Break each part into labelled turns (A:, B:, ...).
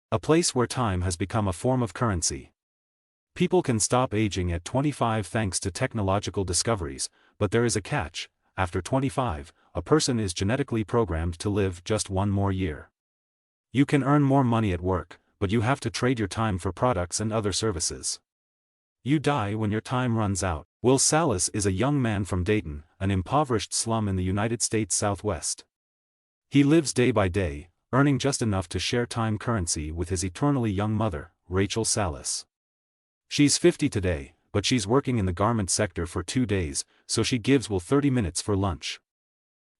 A: A place where time has become a form of currency. People can stop aging at 25 thanks to technological discoveries, but there is a catch: after 25, a person is genetically programmed to live just one more year. You can earn more money at work, but you have to trade your time for products and other services. You die when your time runs out. Will Salas is a young man from Dayton, an impoverished slum in the United States Southwest. He lives day by day, earning just enough to share time currency with his eternally young mother, Rachel Salas. She's 50 today, but she's working in the garment sector for 2 days, so she gives Will 30 minutes for lunch.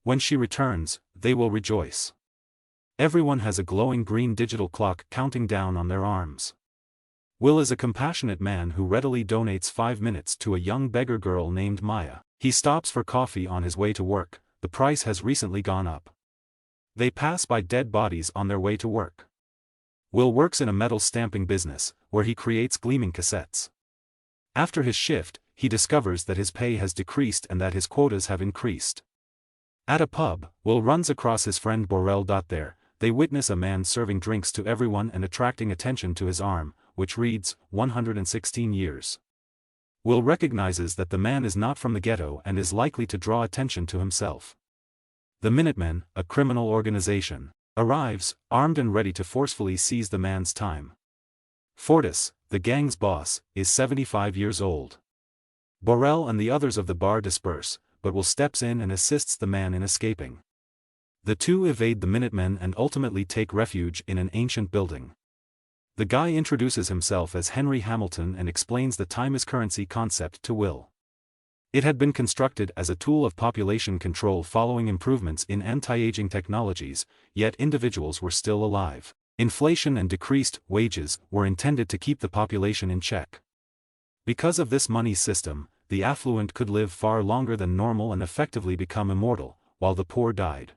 A: When she returns, they will rejoice. Everyone has a glowing green digital clock counting down on their arms. Will is a compassionate man who readily donates 5 minutes to a young beggar girl named Maya. He stops for coffee on his way to work. The price has recently gone up. They pass by dead bodies on their way to work. Will works in a metal stamping business, where he creates gleaming cassettes. After his shift, he discovers that his pay has decreased and that his quotas have increased. At a pub, Will runs across his friend Borrell. There, they witness a man serving drinks to everyone and attracting attention to his arm, which reads, 116 years. Will recognizes that the man is not from the ghetto and is likely to draw attention to himself. The Minutemen, a criminal organization, arrives, armed and ready to forcefully seize the man's time. Fortis, the gang's boss, is 75 years old. Borrell and the others of the bar disperse, but Will steps in and assists the man in escaping. The two evade the Minutemen and ultimately take refuge in an ancient building. The guy introduces himself as Henry Hamilton and explains the time is currency concept to Will. It had been constructed as a tool of population control following improvements in anti-aging technologies, yet individuals were still alive. Inflation and decreased wages were intended to keep the population in check. Because of this money system, the affluent could live far longer than normal and effectively become immortal, while the poor died.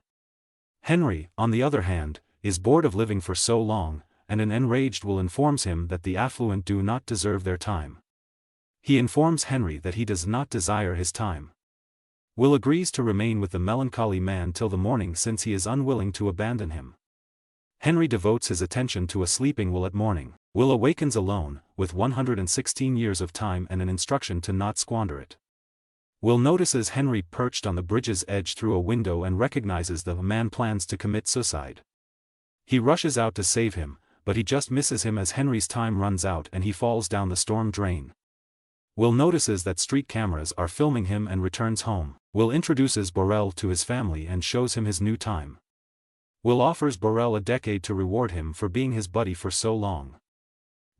A: Henry, on the other hand, is bored of living for so long, and an enraged Will informs him that the affluent do not deserve their time. He informs Henry that he does not desire his time. Will agrees to remain with the melancholy man till the morning since he is unwilling to abandon him. Henry devotes his attention to a sleeping Will at morning. Will awakens alone, with 116 years of time and an instruction to not squander it. Will notices Henry perched on the bridge's edge through a window and recognizes that the man plans to commit suicide. He rushes out to save him, but he just misses him as Henry's time runs out and he falls down the storm drain. Will notices that street cameras are filming him and returns home. Will introduces Borrell to his family and shows him his new time. Will offers Borrell a decade to reward him for being his buddy for so long.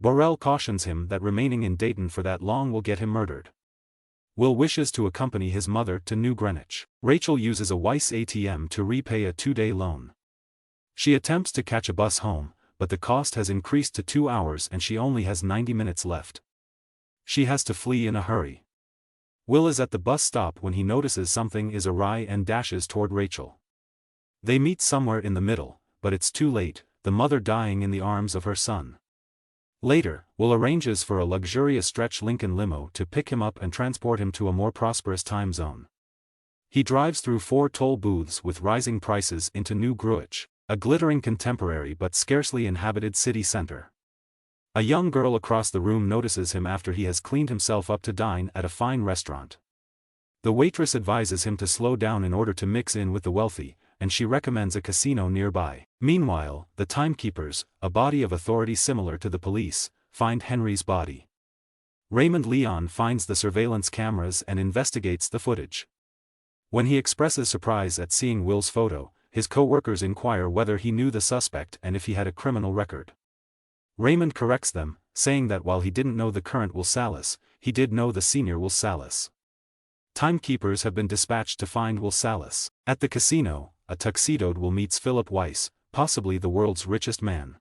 A: Borrell cautions him that remaining in Dayton for that long will get him murdered. Will wishes to accompany his mother to New Greenwich. Rachel uses a Weiss ATM to repay a 2-day loan. She attempts to catch a bus home, but the cost has increased to 2 hours and she only has 90 minutes left. She has to flee in a hurry. Will is at the bus stop when he notices something is awry and dashes toward Rachel. They meet somewhere in the middle, but it's too late, the mother dying in the arms of her son. Later, Will arranges for a luxurious stretch Lincoln limo to pick him up and transport him to a more prosperous time zone. He drives through 4 toll booths with rising prices into New Greenwich, a glittering contemporary but scarcely inhabited city center. A young girl across the room notices him after he has cleaned himself up to dine at a fine restaurant. The waitress advises him to slow down in order to mix in with the wealthy, and she recommends a casino nearby. Meanwhile, the timekeepers, a body of authority similar to the police, find Henry's body. Raymond Leon finds the surveillance cameras and investigates the footage. When he expresses surprise at seeing Will's photo, his co-workers inquire whether he knew the suspect and if he had a criminal record. Raymond corrects them, saying that while he didn't know the current Will Salas, he did know the senior Will Salas. Timekeepers have been dispatched to find Will Salas. At the casino, a tuxedoed Will meets Philip Weiss, possibly the world's richest man.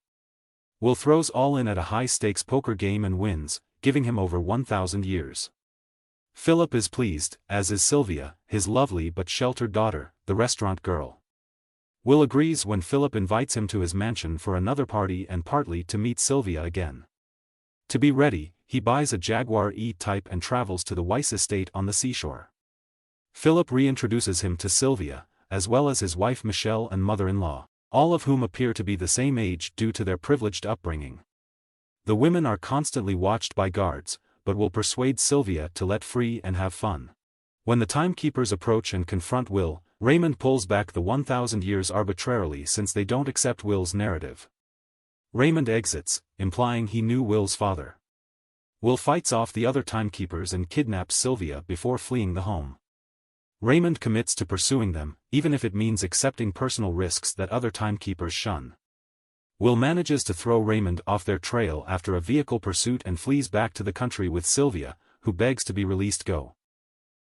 A: Will throws all in at a high-stakes poker game and wins, giving him over 1,000 years. Philip is pleased, as is Sylvia, his lovely but sheltered daughter, the restaurant girl. Will agrees when Philip invites him to his mansion for another party and partly to meet Sylvia again. To be ready, he buys a Jaguar E-Type and travels to the Weiss estate on the seashore. Philip reintroduces him to Sylvia, as well as his wife Michelle and mother-in-law. all of whom appear to be the same age due to their privileged upbringing. The women are constantly watched by guards, but will persuade Sylvia to let free and have fun. When the timekeepers approach and confront Will, Raymond pulls back the 1,000 years arbitrarily since they don't accept Will's narrative. Raymond exits, implying he knew Will's father. Will fights off the other timekeepers and kidnaps Sylvia before fleeing the home. Raymond commits to pursuing them, even if it means accepting personal risks that other timekeepers shun. Will manages to throw Raymond off their trail after a vehicle pursuit and flees back to the country with Sylvia, who begs to be released.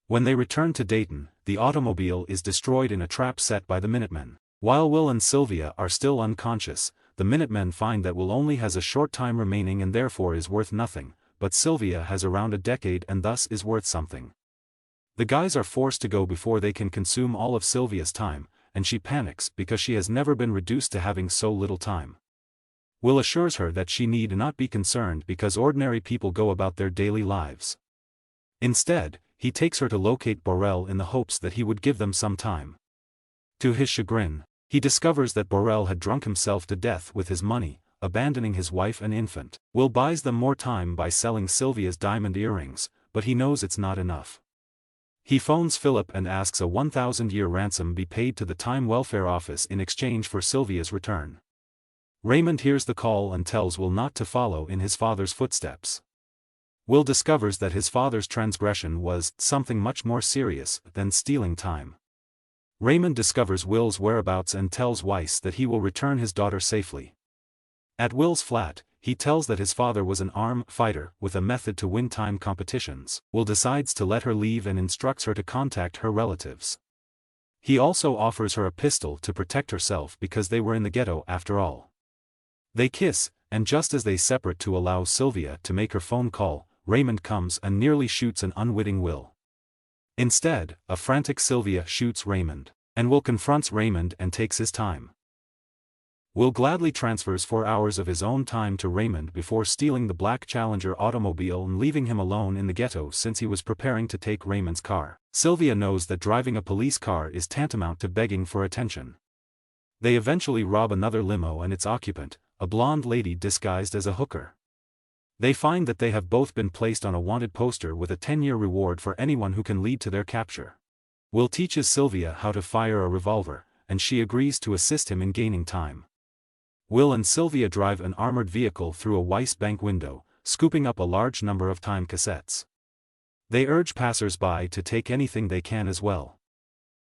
A: When they return to Dayton, the automobile is destroyed in a trap set by the Minutemen. While Will and Sylvia are still unconscious, the Minutemen find that Will only has a short time remaining and therefore is worth nothing, but Sylvia has around a decade and thus is worth something. The guys are forced to go before they can consume all of Sylvia's time, and she panics because she has never been reduced to having so little time. Will assures her that she need not be concerned because ordinary people go about their daily lives. Instead, he takes her to locate Borel in the hopes that he would give them some time. To his chagrin, he discovers that Borel had drunk himself to death with his money, abandoning his wife and infant. Will buys them more time by selling Sylvia's diamond earrings, but he knows it's not enough. He phones Philip and asks a 1,000-year ransom be paid to the Time Welfare Office in exchange for Sylvia's return. Raymond hears the call and tells Will not to follow in his father's footsteps. Will discovers that his father's transgression was something much more serious than stealing time. Raymond discovers Will's whereabouts and tells Weiss that he will return his daughter safely. At Will's flat, he tells that his father was an arm fighter with a method to win time competitions. Will decides to let her leave and instructs her to contact her relatives. He also offers her a pistol to protect herself because they were in the ghetto after all. They kiss, and just as they separate to allow Sylvia to make her phone call, Raymond comes and nearly shoots an unwitting Will. Instead, a frantic Sylvia shoots Raymond, and Will confronts Raymond and takes his time. Will gladly transfers 4 hours of his own time to Raymond before stealing the black Challenger automobile and leaving him alone in the ghetto since he was preparing to take Raymond's car. Sylvia knows that driving a police car is tantamount to begging for attention. They eventually rob another limo and its occupant, a blonde lady disguised as a hooker. They find that they have both been placed on a wanted poster with a 10-year reward for anyone who can lead to their capture. Will teaches Sylvia how to fire a revolver, and she agrees to assist him in gaining time. Will and Sylvia drive an armored vehicle through a Weiss bank window, scooping up a large number of time cassettes. They urge passers-by to take anything they can as well.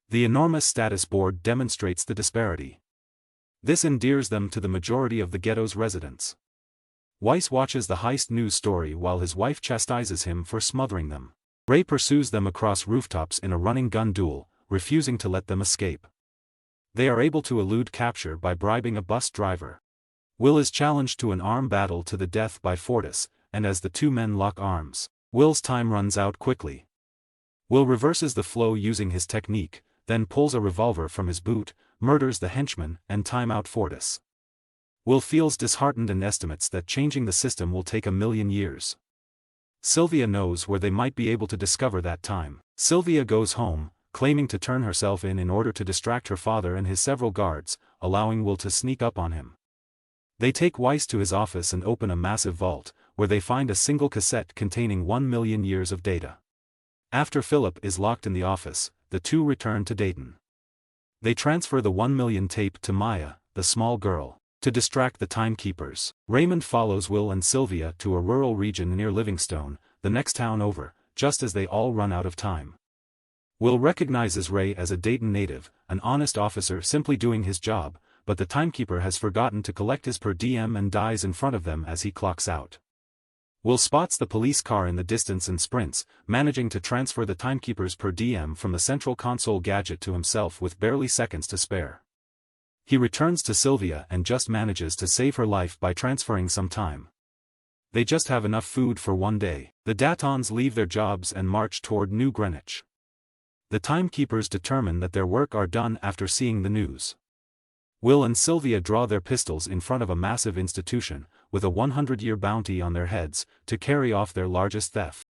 A: The enormous status board demonstrates the disparity. This endears them to the majority of the ghetto's residents. Weiss watches the heist news story while his wife chastises him for smothering them. Ray pursues them across rooftops in a running gun duel, refusing to let them escape. They are able to elude capture by bribing a bus driver. Will is challenged to an arm battle to the death by Fortis, and as the two men lock arms, Will's time runs out quickly. Will reverses the flow using his technique, then pulls a revolver from his boot, murders the henchman, and time out Fortis. Will feels disheartened and estimates that changing the system will take 1,000,000 years. Sylvia knows where they might be able to discover that time. Sylvia goes home, claiming to turn herself in order to distract her father and his several guards, allowing Will to sneak up on him. They take Weiss to his office and open a massive vault, where they find a single cassette containing 1,000,000 years of data. After Philip is locked in the office, the two return to Dayton. They transfer the 1,000,000 tape to Maya, the small girl, to distract the timekeepers. Raymond follows Will and Sylvia to a rural region near Livingstone, the next town over, just as they all run out of time. Will recognizes Ray as a Dayton native, an honest officer simply doing his job, but the timekeeper has forgotten to collect his per diem and dies in front of them as he clocks out. Will spots the police car in the distance and sprints, managing to transfer the timekeeper's per diem from the central console gadget to himself with barely seconds to spare. He returns to Sylvia and just manages to save her life by transferring some time. They just have enough food for one day. The Datons leave their jobs and march toward New Greenwich. The timekeepers determine that their work are done after seeing the news. Will and Sylvia draw their pistols in front of a massive institution, with a 100-year bounty on their heads, to carry off their largest theft.